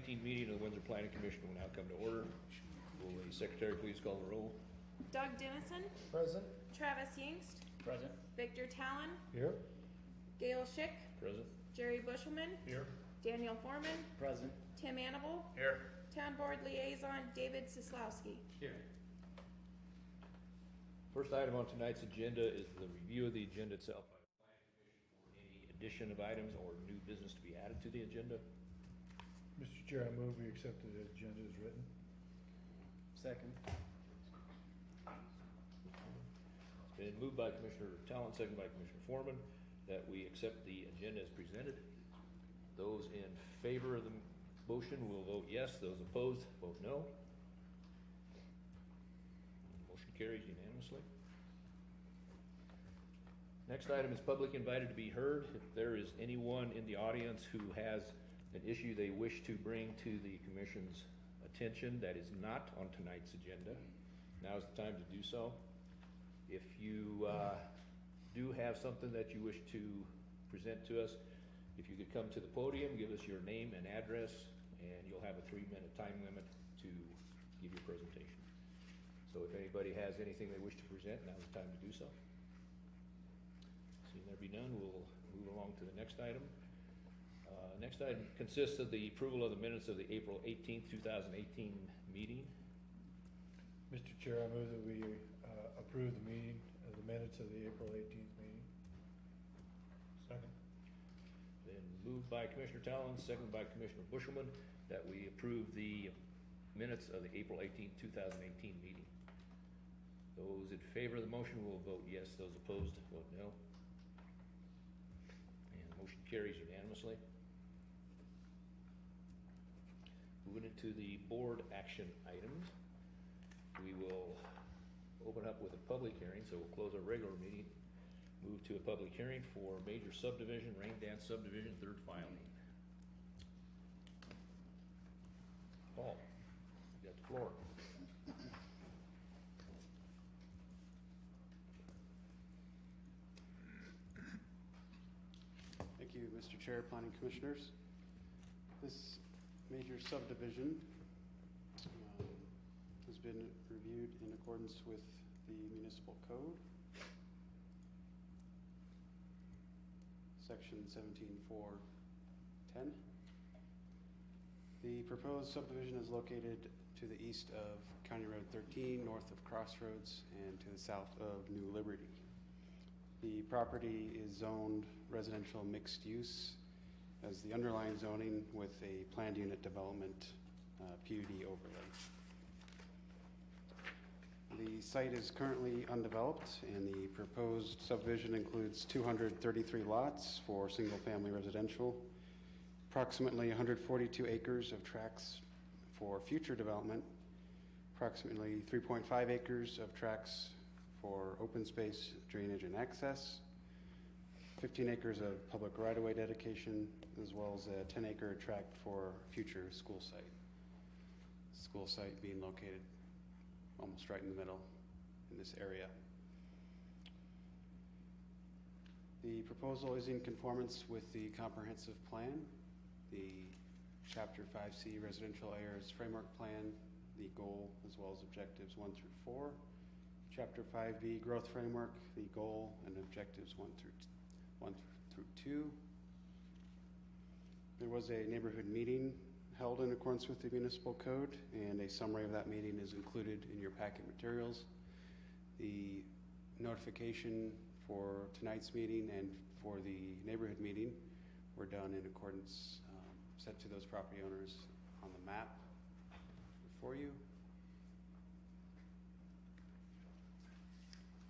2018 meeting of the Windsor Planning Commission will now come to order. Will the secretary please call the roll? Doug Dennison. Present. Travis Yingst. Present. Victor Talon. Here. Gail Schick. Present. Jerry Bushelman. Here. Daniel Foreman. Present. Tim Annable. Here. Town Board Liaison David Sislowski. Here. First item on tonight's agenda is the review of the agenda itself by the Planning Commission for any addition of items or new business to be added to the agenda. Mr. Chair, I move we accept the agenda as written. Second. It's been moved by Commissioner Talon, second by Commissioner Foreman, that we accept the agenda as presented. Those in favor of the motion will vote yes. Those opposed, vote no. Motion carries unanimously. Next item is public invited to be heard. If there is anyone in the audience who has an issue they wish to bring to the commission's attention that is not on tonight's agenda, now is the time to do so. If you do have something that you wish to present to us, if you could come to the podium, give us your name and address, and you'll have a 3-minute time limit to give your presentation. So if anybody has anything they wish to present, now's the time to do so. Seeing there be none, we'll move along to the next item. Next item consists of the approval of the minutes of the April 18th, 2018 meeting. Mr. Chair, I move that we approve the meeting, the minutes of the April 18th meeting. Second. Then moved by Commissioner Talon, seconded by Commissioner Bushelman, that we approve the minutes of the April 18th, 2018 meeting. Those in favor of the motion will vote yes. Those opposed, vote no. And the motion carries unanimously. Moving into the board action items, we will open up with a public hearing, so we'll close our regular meeting, move to a public hearing for major subdivision, Rain Dance subdivision, third filing. Paul, you got the floor. Thank you, Mr. Chair, Planning Commissioners. This major subdivision has been reviewed in accordance with the municipal code, section 17.4.10. The proposed subdivision is located to the east of County Road 13, north of Crossroads, and to the south of New Liberty. The property is zoned residential mixed use as the underlying zoning with a planned unit development PUD overlay. The site is currently undeveloped, and the proposed subdivision includes 233 lots for single-family residential, approximately 142 acres of tracts for future development, approximately 3.5 acres of tracts for open space, drainage, and access, 15 acres of public right-of-way dedication, as well as a 10-acre tract for future school site. School site being located almost right in the middle in this area. The proposal is in conformance with the comprehensive plan, the Chapter 5C Residential Areas Framework Plan, the goal as well as objectives 1 through 4, Chapter 5B Growth Framework, the goal and objectives 1 through 2. There was a neighborhood meeting held in accordance with the municipal code, and a summary of that meeting is included in your packet materials. The notification for tonight's meeting and for the neighborhood meeting were done in accordance, set to those property owners on the map before you.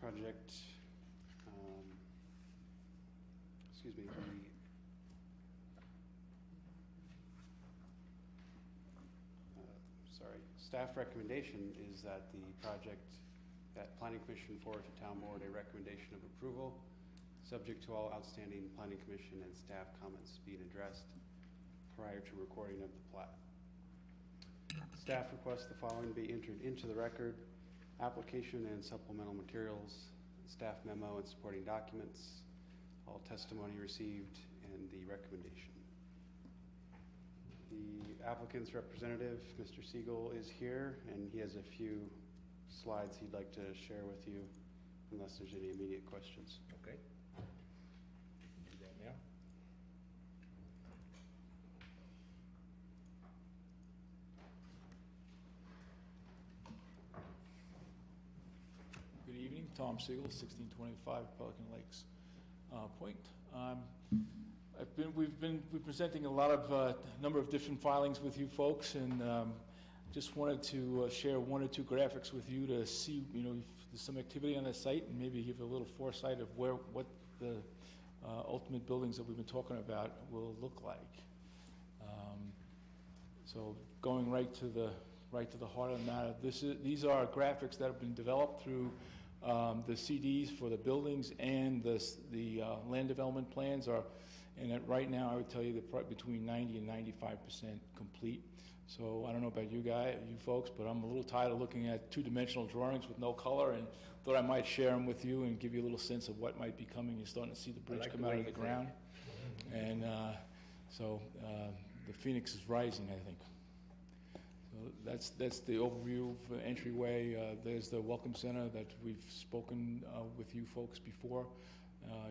Project, staff recommendation is that the project, that Planning Commission forward to Town Board a recommendation of approval, subject to all outstanding Planning Commission and staff comments being addressed prior to recording of the plat. Staff requests the following be entered into the record: application and supplemental materials, staff memo and supporting documents, all testimony received, and the recommendation. The applicant's representative, Mr. Siegel, is here, and he has a few slides he'd like to share with you, unless there's any immediate questions. Okay. Do that now. Good evening, Tom Siegel, 1625 Pelican Lakes Point. We've been presenting a lot of number of different filings with you folks, and just wanted to share one or two graphics with you to see, if there's some activity on the site, and maybe give a little foresight of what the ultimate buildings that we've been talking about will look like. So going right to the heart of the matter, these are graphics that have been developed through the CDs for the buildings, and the land development plans are, and right now I would tell you they're between 90 and 95% complete. So I don't know about you folks, but I'm a little tired of looking at two-dimensional drawings with no color, and thought I might share them with you and give you a little sense of what might be coming. You're starting to see the bridge come out of the ground, and so the phoenix is rising, I think. So that's the overview of the entryway. There's the welcome center that we've spoken with you folks before.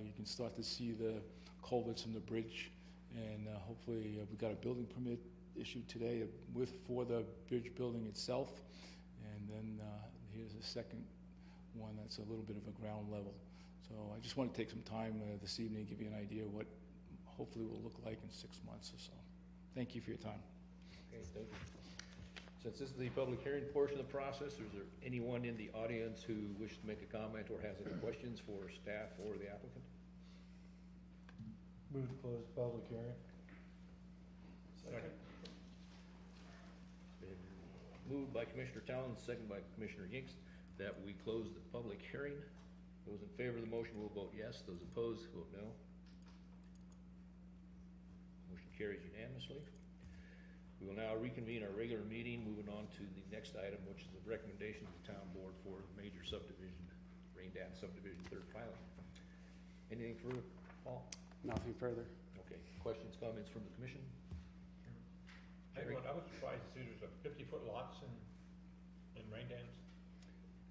You can start to see the culverts and the bridge, and hopefully we got a building permit issued today for the bridge building itself, and then here's a second one that's a little bit of a ground level. So I just want to take some time this evening to give you an idea of what hopefully will look like in 6 months or so. Thank you for your time. Okay, thank you. Since this is the public hearing portion of the process, is there anyone in the audience who wishes to make a comment or has any questions for staff or the applicant? Move to close the public hearing. Second. Been moved by Commissioner Talon, second by Commissioner Yinks, that we close the public hearing. Those in favor of the motion will vote yes. Those opposed, vote no. Motion carries unanimously. We will now reconvene our regular meeting, moving on to the next item, which is the recommendation of the town board for the major subdivision, Rain Dance subdivision, third filing. Anything further, Paul? Nothing further. Okay, questions, comments from the commission? I was surprised to see there's a 50-foot lots in Rain Dance.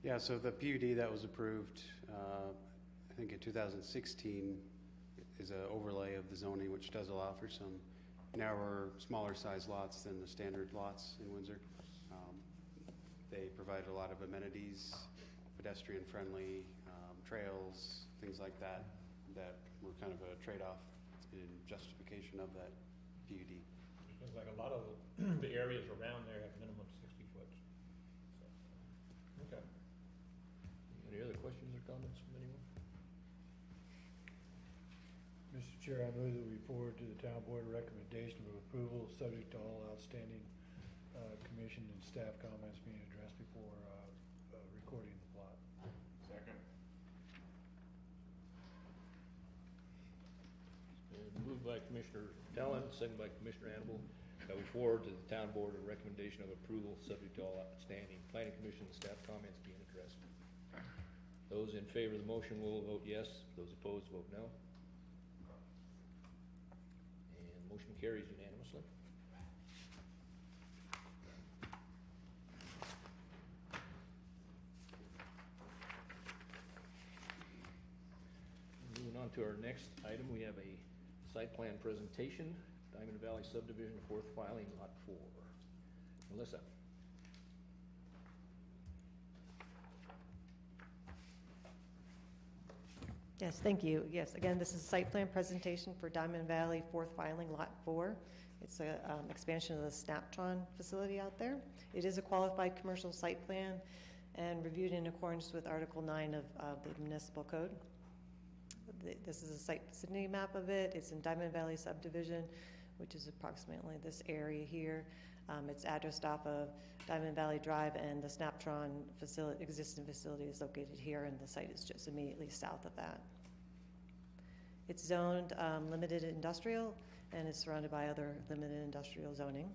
Yeah, so the PUD that was approved, I think in 2016, is an overlay of the zoning, which does allow for some narrower, smaller size lots than the standard lots in Windsor. They provide a lot of amenities, pedestrian-friendly, trails, things like that, that were kind of a trade-off in justification of that PUD. It seems like a lot of the areas around there have minimum 60 foot. So, okay. Any other questions or comments from anyone? Mr. Chair, I move that we forward to the town board a recommendation of approval, subject to all outstanding commission and staff comments being addressed before recording the plot. Second. Moved by Commissioner Talon, second by Commissioner Hannibal, that we forward to the town board a recommendation of approval subject to all outstanding planning commission and staff comments being addressed. Those in favor of the motion will vote yes. Those opposed, vote no. And motion carries unanimously. Moving on to our next item, we have a site plan presentation, Diamond Valley Subdivision, fourth filing, lot 4. Melissa. Yes, thank you. Yes, again, this is a site plan presentation for Diamond Valley, fourth filing, lot 4. It's an expansion of the Snaptron facility out there. It is a qualified commercial site plan and reviewed in accordance with Article 9 of the Municipal Code. This is a site vicinity map of it. It's in Diamond Valley Subdivision, which is approximately this area here. It's addressed off of Diamond Valley Drive, and the Snaptron existing facility is located here, and the site is just immediately south of that. It's zoned limited industrial, and it's surrounded by other limited industrial zoning.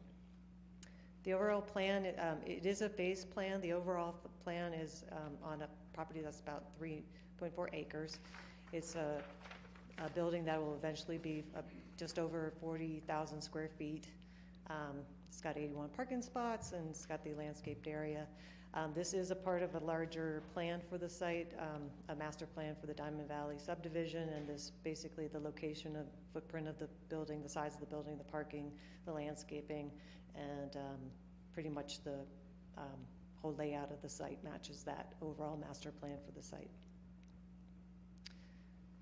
The overall plan, it is a phase plan. The overall plan is on a property that's about 3.4 acres. It's a building that will eventually be just over 40,000 square feet. It's got 81 parking spots, and it's got the landscaped area. This is a part of a larger plan for the site, a master plan for the Diamond Valley subdivision, and this basically the location of footprint of the building, the size of the building, the parking, the landscaping, and pretty much the whole layout of the site matches that overall master plan for the site.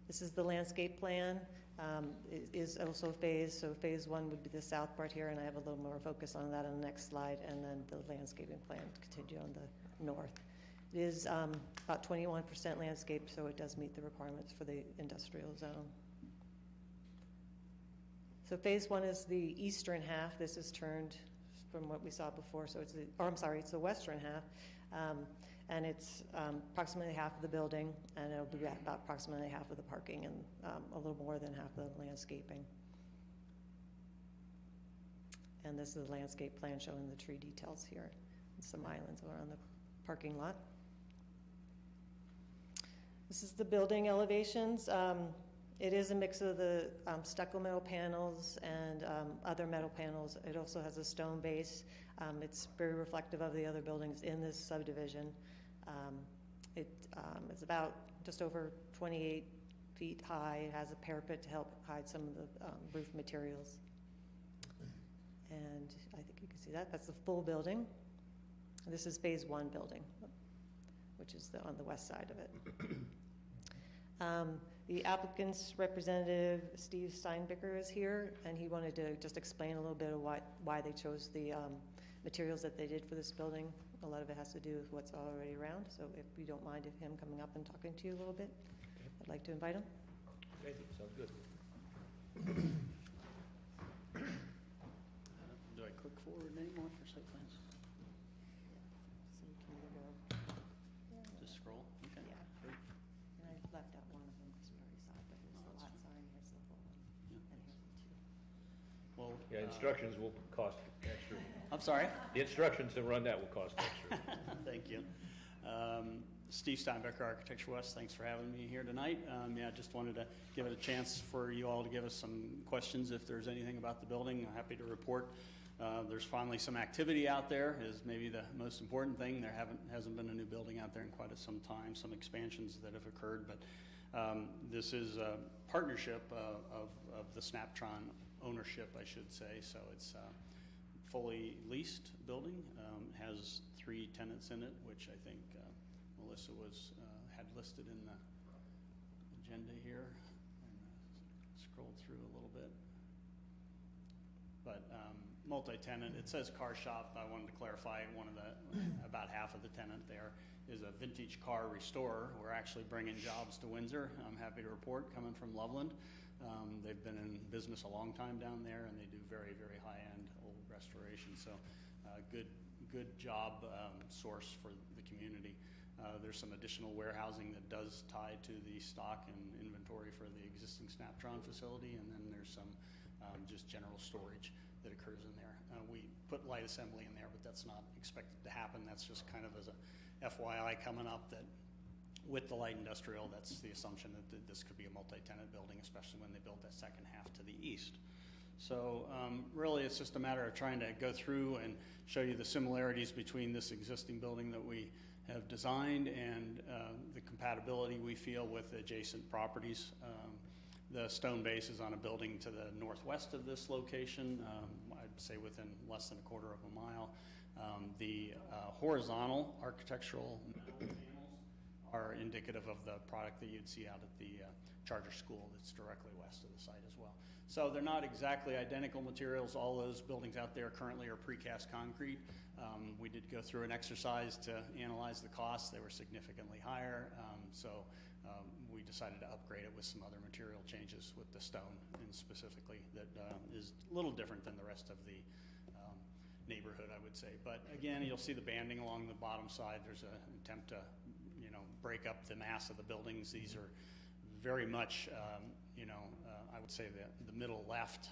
This is the landscape plan. It is also phased, so phase 1 would be the south part here, and I have a little more focus on that on the next slide, and then the landscaping plan to continue on the north. It is about 21% landscape, so it does meet the requirements for the industrial zone. So phase 1 is the eastern half. This is turned from what we saw before, so it's it's the western half. And it's approximately half of the building, and it'll be about approximately half of the parking and a little more than half of the landscaping. And this is the landscape plan showing the tree details here and some islands around the parking lot. This is the building elevations. It is a mix of the stucco metal panels and other metal panels. It also has a stone base. It's very reflective of the other buildings in this subdivision. It's about just over 28 feet high. It has a parapet to help hide some of the roof materials. And I think you can see that. That's the full building. This is phase 1 building, which is on the west side of it. The applicant's representative, Steve Steinbecker, is here, and he wanted to just explain a little bit of why they chose the materials that they did for this building. A lot of it has to do with what's already around, so if you don't mind him coming up and talking to you a little bit, I'd like to invite him. Okay, sounds good. Do I click forward anymore for site plans? So you can either go, Just scroll? Okay. Yeah. Great. and I left out one of them because we already saw it, but here's the lot sign, here's the full one, Yeah. and here's the two. Well, Yeah, instructions will cost extra. I'm sorry? The instructions to run that will cost extra. Thank you. Steve Steinbecker, Architecture West, thanks for having me here tonight. Yeah, just wanted to give it a chance for you all to give us some questions if there's anything about the building. I'm happy to report there's finally some activity out there is maybe the most important thing. There hasn't been a new building out there in quite some time, some expansions that have occurred, but this is a partnership of the Snaptron ownership, I should say. So it's fully leased building, has 3 tenants in it, which I think Melissa had listed in the agenda here, and scrolled through a little bit. But multi-tenant, it says car shop. I wanted to clarify about half of the tenant there is a vintage car restorer. We're actually bringing jobs to Windsor. I'm happy to report, coming from Loveland. They've been in business a long time down there, and they do very, very high-end old restoration. So good job source for the community. There's some additional warehousing that does tie to the stock and inventory for the existing Snaptron facility, and then there's some just general storage that occurs in there. We put light assembly in there, but that's not expected to happen. That's just kind of as a FYI coming up that with the light industrial, that's the assumption that this could be a multi-tenant building, especially when they build that second half to the east. So really it's just a matter of trying to go through and show you the similarities between this existing building that we have designed and the compatibility we feel with adjacent properties. The stone base is on a building to the northwest of this location, I'd say within less than a quarter of a mile. The horizontal architectural panels are indicative of the product that you'd see out at the charter school that's directly west of the site as well. So they're not exactly identical materials. All those buildings out there currently are precast concrete. We did go through an exercise to analyze the costs. They were significantly higher, so we decided to upgrade it with some other material changes with the stone, and specifically that is a little different than the rest of the neighborhood, I would say. But again, you'll see the banding along the bottom side. There's an attempt to break up the mass of the buildings. These are very much, I would say that the middle left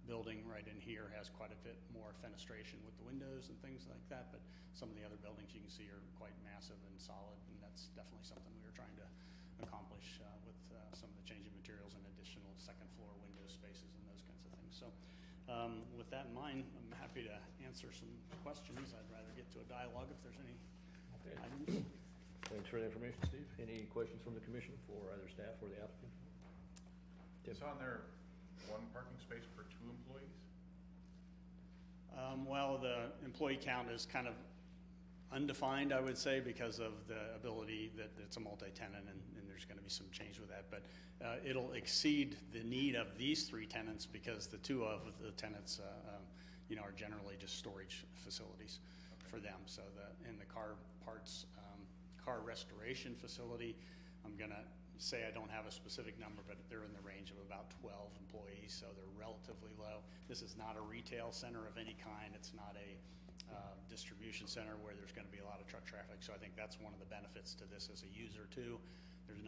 building right in here has quite a bit more fenestration with the windows and things like that, but some of the other buildings you can see are quite massive and solid, and that's definitely something we were trying to accomplish with some of the changing materials and additional second floor window spaces and those kinds of things. So With that in mind, I'm happy to answer some questions. I'd rather get to a dialogue if there's any Okay. items. Thanks for the information, Steve. Any questions from the commission for either staff or the applicant? It's on there, one parking space per 2 employees? Well, the employee count is kind of undefined, I would say, because of the ability that it's a multi-tenant, and there's going to be some change with that. But it'll exceed the need of these 3 tenants because the 2 of the tenants, are generally just storage facilities for them. So in the car parts, car restoration facility, I'm going to say I don't have a specific number, but they're in the range of about 12 employees, so they're relatively low. This is not a retail center of any kind. It's not a distribution center where there's going to be a lot of truck traffic. So I think that's one of the benefits to this as a user too. There's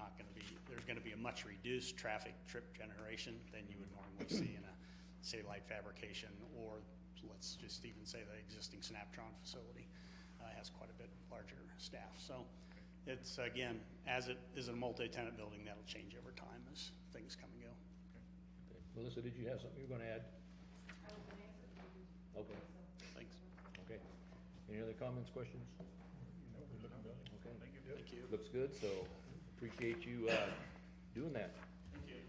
going to be a much reduced traffic trip generation than you would normally see in a, say, light fabrication, or let's just even say the existing Snaptron facility has quite a bit larger staff. So it's, again, as it is a multi-tenant building, that'll change over time as things come and go. Okay. Melissa, did you have something you were gonna add? Okay, Thanks. okay. Any other comments, questions? No, we're looking good. Okay. Thank you. Thank you. Looks good, so appreciate you doing that. Thank you.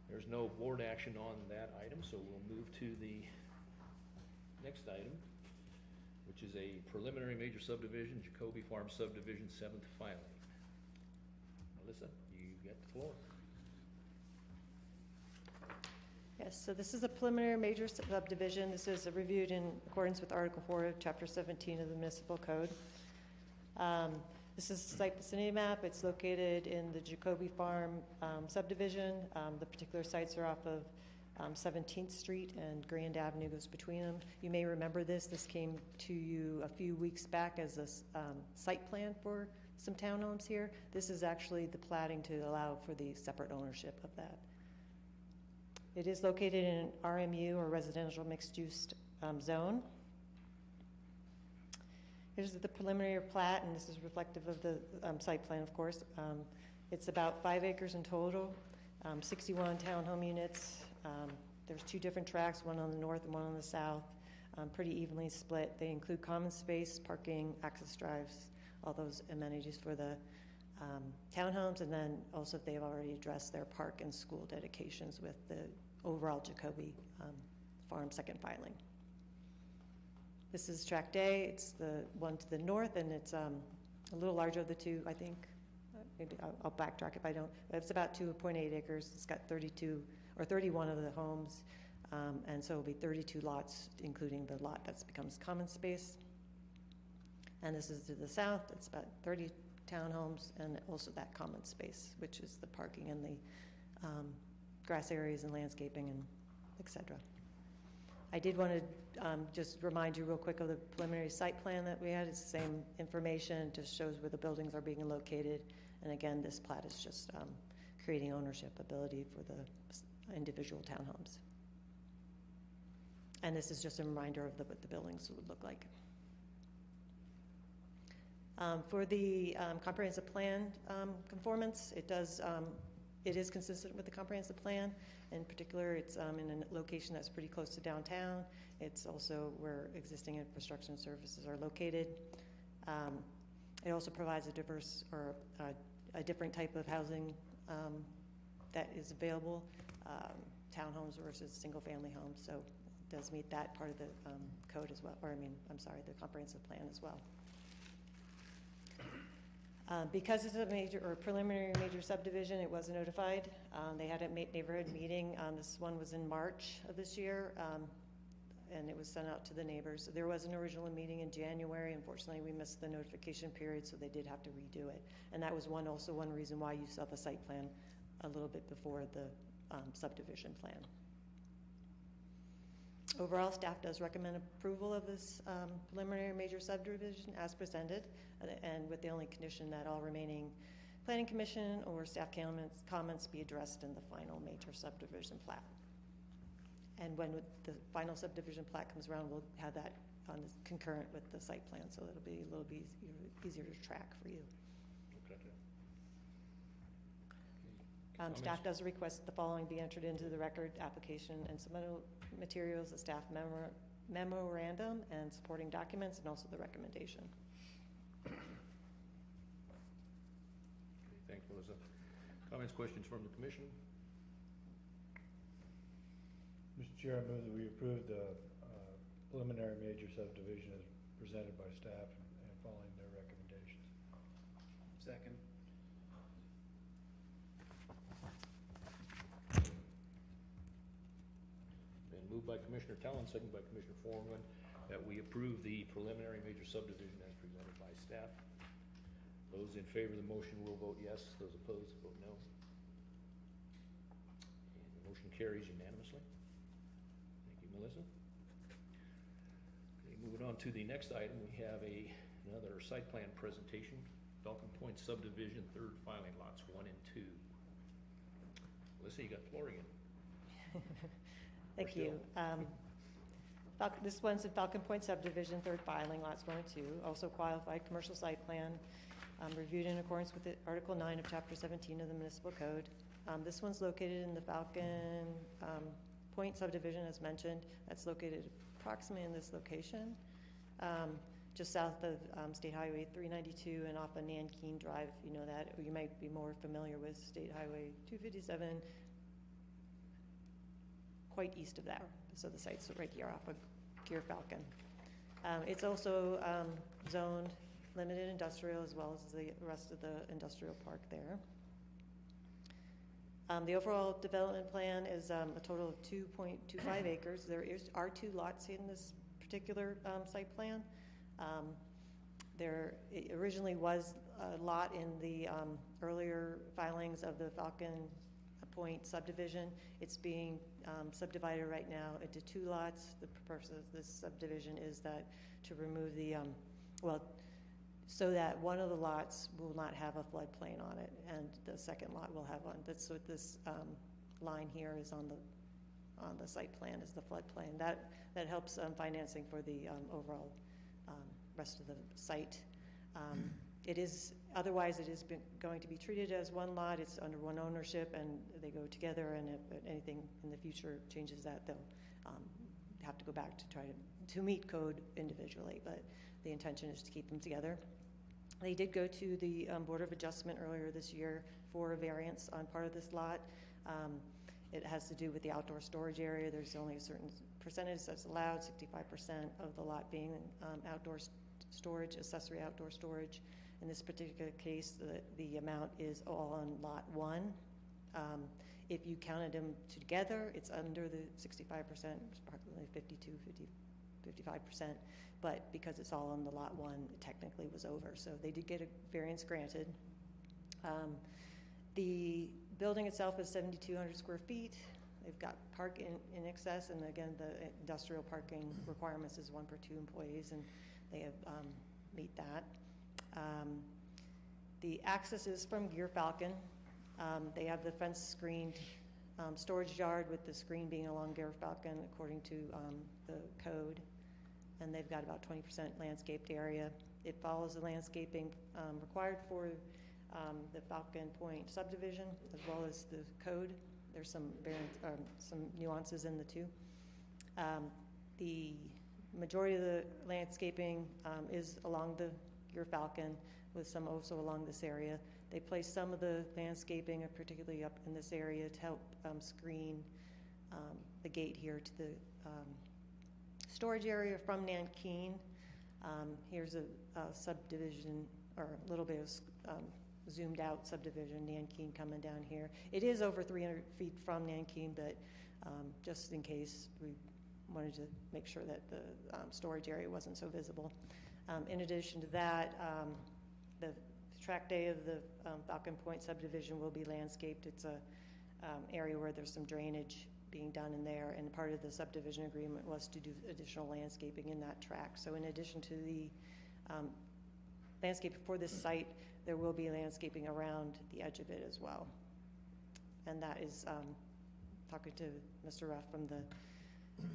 There's no board action on that item, so we'll move to the next item, which is a preliminary major subdivision, Jacoby Farm subdivision, 7th filing. Melissa, you get the floor. Yes, so this is a preliminary major subdivision. This is reviewed in accordance with Article 4 of Chapter 17 of the Municipal Code. This is a site vicinity map. It's located in the Jacoby Farm subdivision. The particular sites are off of 17th Street and Grand Avenue goes between them. You may remember this. This came to you a few weeks back as a site plan for some townhomes here. This is actually the platting to allow for the separate ownership of that. It is located in an RMU, or residential mixed-use zone. Here's the preliminary plat, and this is reflective of the site plan, of course. It's about 5 acres in total, 61 townhome units. There's 2 different tracks, one on the north and one on the south, pretty evenly split. They include common space, parking, access drives, all those amenities for the townhomes, and then also they've already addressed their park and school dedications with the overall Jacoby Farm second filing. This is Tract A. It's the one to the north, and it's a little larger of the 2, I think. Maybe I'll backtrack if I don't. It's about 2.8 acres. It's got 32 or 31 of the homes, and so it'll be 32 lots, including the lot that becomes common space. And this is to the south. It's about 30 townhomes and also that common space, which is the parking and the grass areas and landscaping and et cetera. I did want to just remind you real quick of the preliminary site plan that we had. It's the same information, just shows where the buildings are being located. And again, this plat is just creating ownership ability for the individual townhomes. And this is just a reminder of what the buildings would look like. For the comprehensive plan conformance, it is consistent with the comprehensive plan. In particular, it's in a location that's pretty close to downtown. It's also where existing infrastructure and services are located. It also provides a diverse or a different type of housing that is available, townhomes versus single-family homes. So it does meet that part of the code as well, or the comprehensive plan as well. Because it's a major or preliminary major subdivision, it was notified. They had a neighborhood meeting. This one was in March of this year, and it was sent out to the neighbors. There was an original meeting in January. Unfortunately, we missed the notification period, so they did have to redo it. And that was also one reason why you saw the site plan a little bit before the subdivision plan. Overall, staff does recommend approval of this preliminary major subdivision as presented, and with the only condition that all remaining planning commission or staff comments be addressed in the final major subdivision plat. And when the final subdivision plat comes around, we'll have that concurrent with the site plan, so it'll be a little bit easier to track for you. Okay. Staff does request that the following be entered into the record: application and submittal materials, the staff memorandum and supporting documents, and also the recommendation. Okay, thanks, Melissa. Comments, questions from the commission? Mr. Chair, I move that we approve the preliminary major subdivision as presented by staff and following their recommendations. Second. Been moved by Commissioner Tallon, second by Commissioner Foreman, that we approve the preliminary major subdivision as presented by staff. Those in favor of the motion will vote yes. Those opposed vote no. And the motion carries unanimously. Thank you, Melissa. Okay, moving on to the next item, we have another site plan presentation, Falcon Point Subdivision, third filing, lots 1 and 2. Melissa, you got the floor again. Thank you. This one's in Falcon Point Subdivision, third filing, lots 1 and 2, also qualified commercial site plan, reviewed in accordance with Article 9 of Chapter 17 of the Municipal Code. This one's located in the Falcon Point Subdivision, as mentioned. That's located approximately in this location, just south of State Highway 392 and off of Nankeen Drive, if you know that. Or you might be more familiar with State Highway 257, quite east of that. So the site's right here off of Gear Falcon. It's also zoned limited industrial as well as the rest of the industrial park there. The overall development plan is a total of 2.25 acres. There are 2 lots in this particular site plan. There originally was a lot in the earlier filings of the Falcon Point subdivision. It's being subdivided right now into 2 lots. The purpose of this subdivision is that to remove the, so that one of the lots will not have a floodplain on it, and the second lot will have one. That's what this line here is on the site plan, is the floodplain. That helps financing for the overall rest of the site. Otherwise it is going to be treated as one lot. It's under one ownership and they go together, and if anything in the future changes that, they'll have to go back to try to meet code individually, but the intention is to keep them together. They did go to the Board of Adjustment earlier this year for a variance on part of this lot. It has to do with the outdoor storage area. There's only a certain percentage that's allowed, 65% of the lot being outdoor storage, accessory outdoor storage. In this particular case, the amount is all on lot 1. If you counted them together, it's under the 65%, it's probably 55%, but because it's all on the lot 1, it technically was over. So they did get a variance granted. The building itself is 7,200 square feet. They've got park in excess, and again, the industrial parking requirements is 1 per 2 employees, and they have meet that. The access is from Gear Falcon. They have the fence screened storage yard with the screen being along Gear Falcon according to the code, and they've got about 20% landscaped area. It follows the landscaping required for the Falcon Point subdivision as well as the code. There's some nuances in the two. The majority of the landscaping is along the Gear Falcon, with some also along this area. They placed some of the landscaping, particularly up in this area, to help screen the gate here to the storage area from Nankeen. Here's a subdivision, or a little bit of zoomed out subdivision, Nankeen coming down here. It is over 300 feet from Nankeen, but just in case, we wanted to make sure that the storage area wasn't so visible. In addition to that, the track day of the Falcon Point subdivision will be landscaped. It's a area where there's some drainage being done in there, and part of the subdivision agreement was to do additional landscaping in that track. So in addition to the landscape for this site, there will be landscaping around the edge of it as well. And that is, talking to Mr. Ruff from the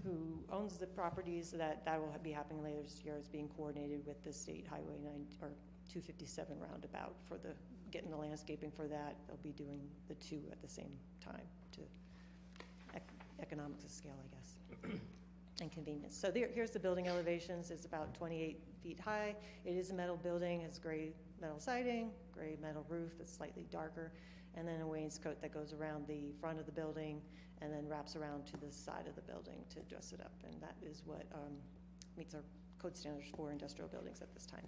who owns the properties, that will be happening later this year. It's being coordinated with the State Highway 257 roundabout for getting the landscaping for that. They'll be doing the two at the same time to economics of scale, I guess, and convenience. So here's the building elevations. It's about 28 feet high. It is a metal building. It's gray metal siding, gray metal roof that's slightly darker, and then a wainscot that goes around the front of the building and then wraps around to the side of the building to dress it up. And that is what meets our code standards for industrial buildings at this time.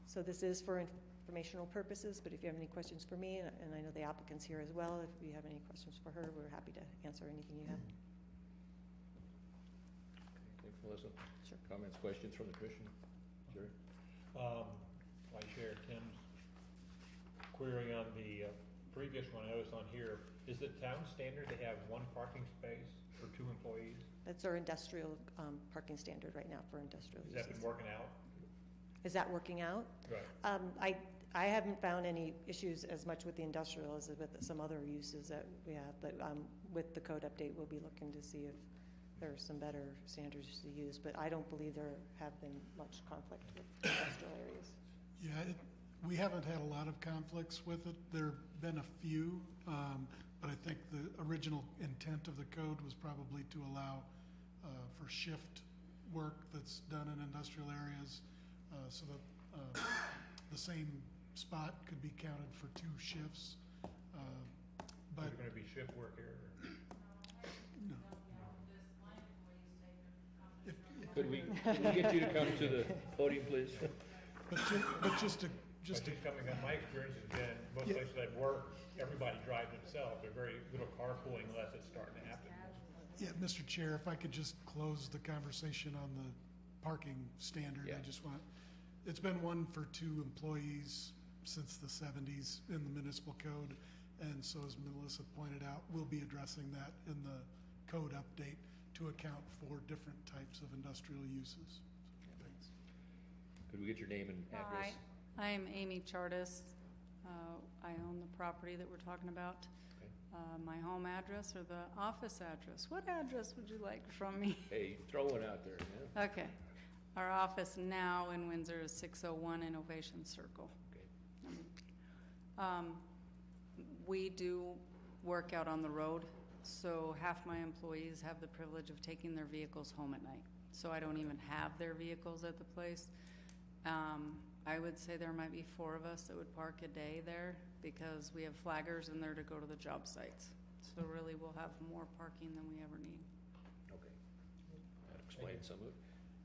So this is for informational purposes, but if you have any questions for me, and I know the applicant's here as well, if you have any questions for her, we're happy to answer anything you have. Thanks, Melissa. Sure. Comments, questions from the commission? Jerry? I share Tim's query on the previous one. I was on here. Is it town standard to have one parking space for 2 employees? That's our industrial parking standard right now for industrial Has uses. that been working out? Is that working out? Right. I haven't found any issues as much with the industrial as with some other uses that we have, but with the code update, we'll be looking to see if there are some better standards to use, but I don't believe there have been much conflict with industrial areas. Yeah, we haven't had a lot of conflicts with it. There have been a few, but I think the original intent of the code was probably to allow for shift work that's done in industrial areas, so that the same spot could be counted for 2 shifts. But Is there going to be shift work here? no. Could we get you to come to the podium, please? But just to Coming up, my experience has been most Yeah. places I've worked, everybody drives themselves. There's very little carpooling unless it's starting to happen. Yeah, Mr. Chair, if I could just close the conversation on the parking standard. Yeah. I just want, it's been one for 2 employees since the 70s in the municipal code. And so as Melissa pointed out, we'll be addressing that in the code update to account for different types of industrial uses. Thanks. Could we get your name and address? Hi, I'm Amy Chartis. I own the property that we're talking about. Okay. My home address or the office address? What address would you like from me? Hey, throw one out there, yeah? Okay. Our office now in Windsor is 601 Innovation Circle. Okay. We do work out on the road, so half my employees have the privilege of taking their vehicles home at night. So I don't even have their vehicles at the place. I would say there might be 4 of us that would park a day there because we have flaggers in there to go to the job sites. So really we'll have more parking than we ever need. Okay. That explains some of it.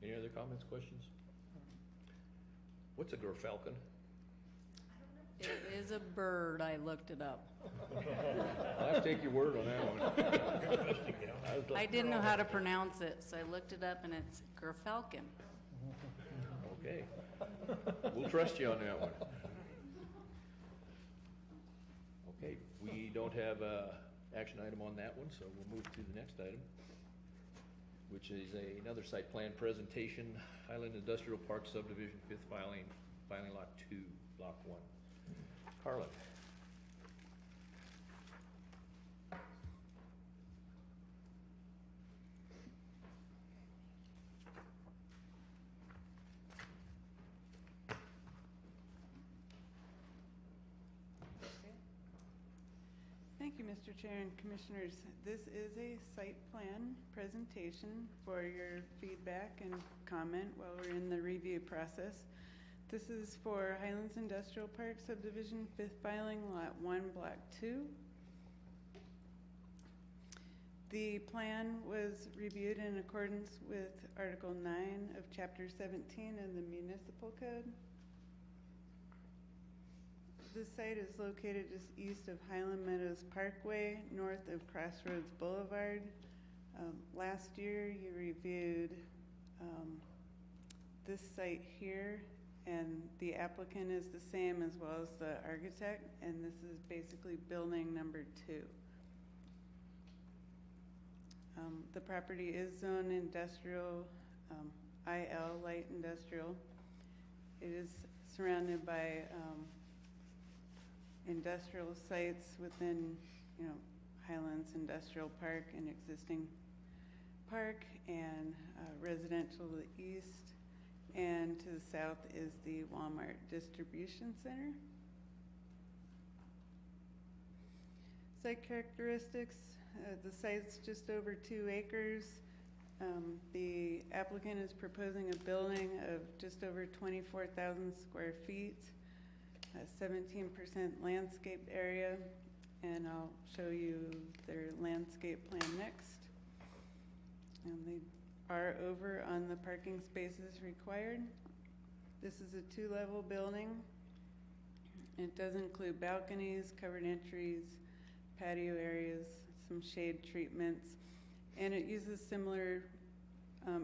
Any other comments, questions? What's a gerfalcon? It is a bird, I looked it up. I'll have to take your word on that one. I didn't know how to pronounce it, so I looked it up and it's gerfalcon. Okay. We'll trust you on that one. Okay, we don't have a action item on that one, so we'll move to the next item, which is another site plan presentation, Highland Industrial Park Subdivision, 5th filing lot 2, block 1. Carlin. Thank you, Mr. Chair and Commissioners. This is a site plan presentation for your feedback and comment while we're in the review process. This is for Highlands Industrial Park Subdivision, 5th filing, Lot 1, Block 2. The plan was reviewed in accordance with Article 9 of Chapter 17 of the Municipal Code. This site is located just east of Highland Meadows Parkway, north of Crossroads Boulevard. Last year, you reviewed this site here, and the applicant is the same as well as the architect, and this is basically building number 2. The property is zoned industrial, IL, light industrial. It is surrounded by industrial sites within, Highlands Industrial Park, an existing park, and residential to the east. And to the south is the Walmart Distribution Center. Site characteristics, the site's just over 2 acres. The applicant is proposing a building of just over 24,000 square feet, 17% landscaped area, and I'll show you their landscape plan next. And they are over on the parking spaces required. This is a 2-level building. It does include balconies, covered entries, patio areas, some shade treatments, and it uses similar,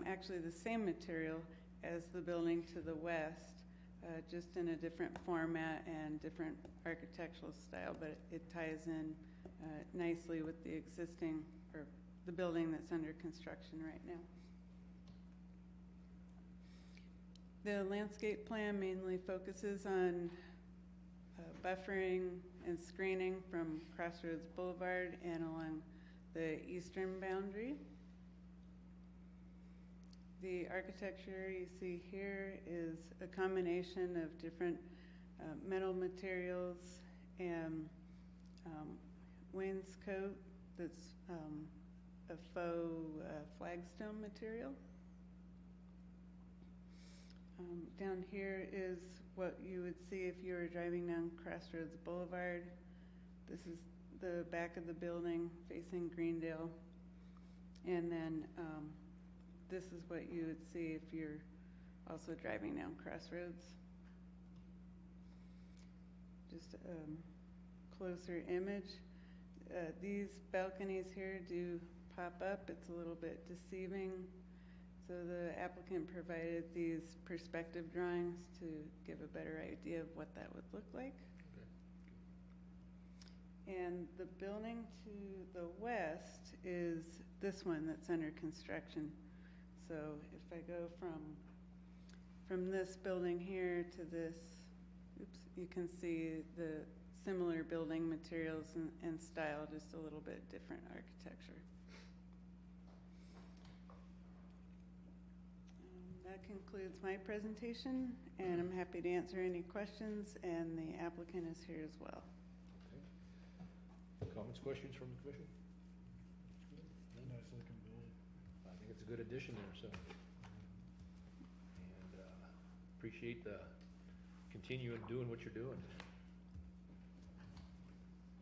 actually the same material as the building to the west, just in a different format and different architectural style, but it ties in nicely with the existing, or the building that's under construction right now. The landscape plan mainly focuses on buffering and screening from Crossroads Boulevard and along the eastern boundary. The architecture you see here is a combination of different metal materials and wainscot that's a faux flagstone material. Down here is what you would see if you were driving down Crossroads Boulevard. This is the back of the building facing Greendale. And then this is what you would see if you're also driving down Crossroads. Just a closer image. These balconies here do pop up. It's a little bit deceiving. So the applicant provided these perspective drawings to give a better idea of what that would look like. Okay. And the building to the west is this one that's under construction. So if I go from this building here to this, you can see the similar building materials and style, just a little bit different architecture. That concludes my presentation, and I'm happy to answer any questions, and the applicant is here as well. Okay. Comments, questions from the commission? Nice looking building. I think it's a good addition there, so. And appreciate the continuing doing what you're doing.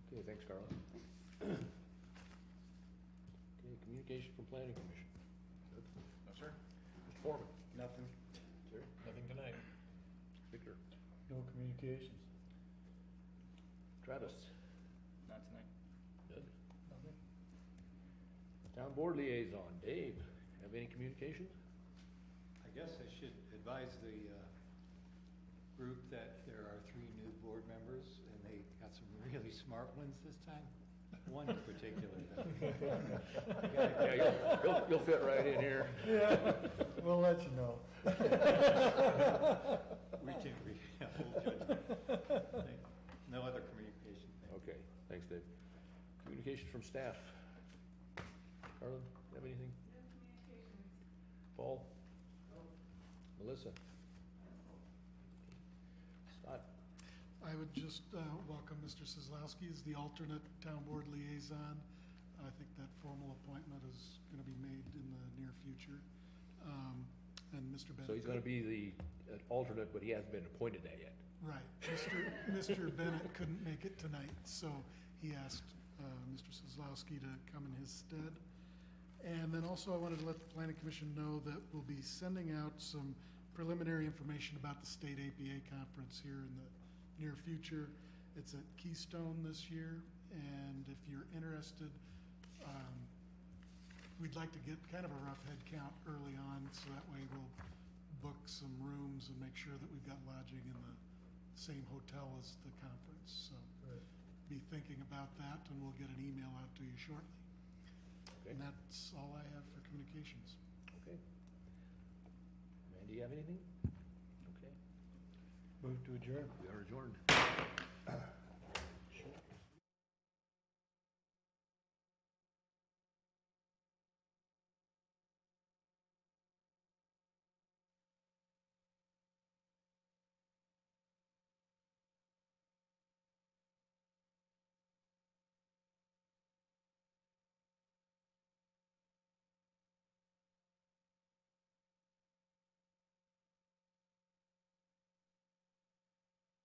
Okay, thanks, Carla. Okay, communication from Planning Commission. Good. No, sir. Mr. Foreman. Nothing. Sir? Nothing tonight. Victor. No communications. Travis. Not tonight. Doug. Nothing. Town Board Liaison. Dave, have any communications? I guess I should advise the group that there are 3 new board members, and they got some really smart ones this time. One in particular. Yeah, you'll fit right in here. Yeah, we'll let you know. We can hold judgment. No other communication. Okay, thanks, Dave. Communications from staff. Carlin, you have anything? No communications. Paul? Melissa? Scott? I would just welcome Mr. Kozlowski as the alternate town board liaison. I think that formal appointment is going to be made in the near future. And Mr. Bennett. So he's gonna be the alternate, but he hasn't been appointed that yet. Right. Mr. Bennett couldn't make it tonight, so he asked Mr. Kozlowski to come in his stead. And then also I wanted to let the Planning Commission know that we'll be sending out some preliminary information about the state APA conference here in the near future. It's at Keystone this year, and if you're interested, we'd like to get kind of a rough head count early on, so that way we'll book some rooms and make sure that we've got lodging in the same hotel as the conference. So be thinking about that, and we'll get an email out to you shortly. Okay. And that's all I have for communications. Okay. Mandy, you have anything? Okay. Move to adjourn. We are adjourned.